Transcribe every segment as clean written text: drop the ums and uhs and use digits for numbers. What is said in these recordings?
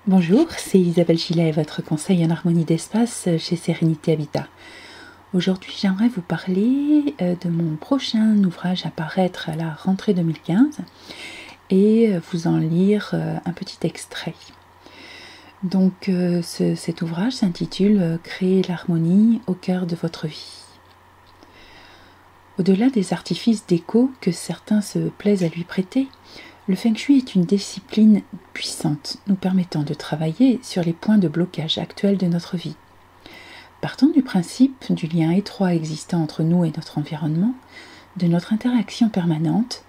Bonjour, c'est Isabelle Gillet, votre conseil en harmonie d'espace chez Sérénité Habitat. Aujourd'hui, j'aimerais vous parler de mon prochain ouvrage à paraître à la rentrée 2015 et vous en lire un petit extrait. Donc, cet ouvrage s'intitule « Créer l'harmonie au cœur de votre vie ». Au-delà des artifices déco que certains se plaisent à lui prêter, le Feng Shui est une discipline puissante, nous permettant de travailler sur les points de blocage actuels de notre vie. Partant du principe du lien étroit existant entre nous et notre environnement, de notre interaction permanente,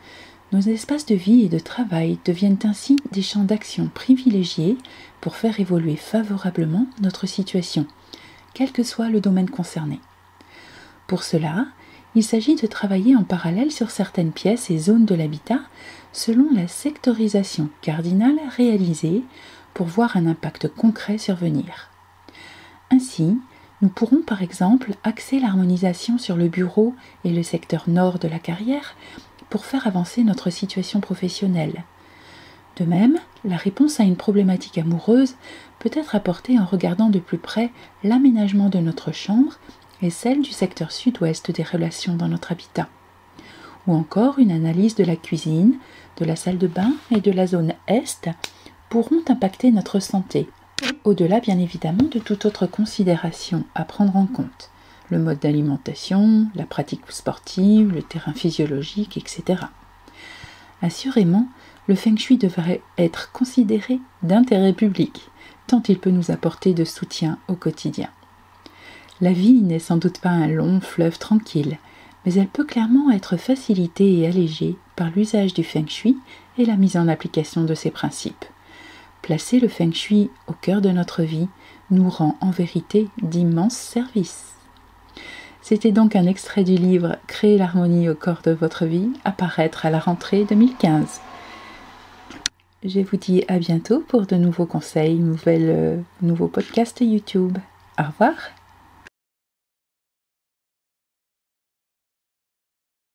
nos espaces de vie et de travail deviennent ainsi des champs d'action privilégiés pour faire évoluer favorablement notre situation, quel que soit le domaine concerné. Pour cela, il s'agit de travailler en parallèle sur certaines pièces et zones de l'habitat selon la sectorisation cardinale réalisée pour voir un impact concret survenir. Ainsi, nous pourrons par exemple axer l'harmonisation sur le bureau et le secteur nord de la carrière pour faire avancer notre situation professionnelle. De même, la réponse à une problématique amoureuse peut être apportée en regardant de plus près l'aménagement de notre chambre et celle du secteur sud-ouest des relations dans notre habitat. Ou encore une analyse de la cuisine, de la salle de bain et de la zone est pourront impacter notre santé, au-delà bien évidemment de toute autre considération à prendre en compte, le mode d'alimentation, la pratique sportive, le terrain physiologique, etc. Assurément, le Feng Shui devrait être considéré d'intérêt public, tant il peut nous apporter de soutien au quotidien. La vie n'est sans doute pas un long fleuve tranquille, mais elle peut clairement être facilitée et allégée par l'usage du Feng Shui et la mise en application de ses principes. Placer le Feng Shui au cœur de notre vie nous rend en vérité d'immenses services. C'était donc un extrait du livre « Créer l'harmonie au cœur de votre vie » à paraître à la rentrée 2015. Je vous dis à bientôt pour de nouveaux conseils, nouveaux podcasts YouTube. Au revoir.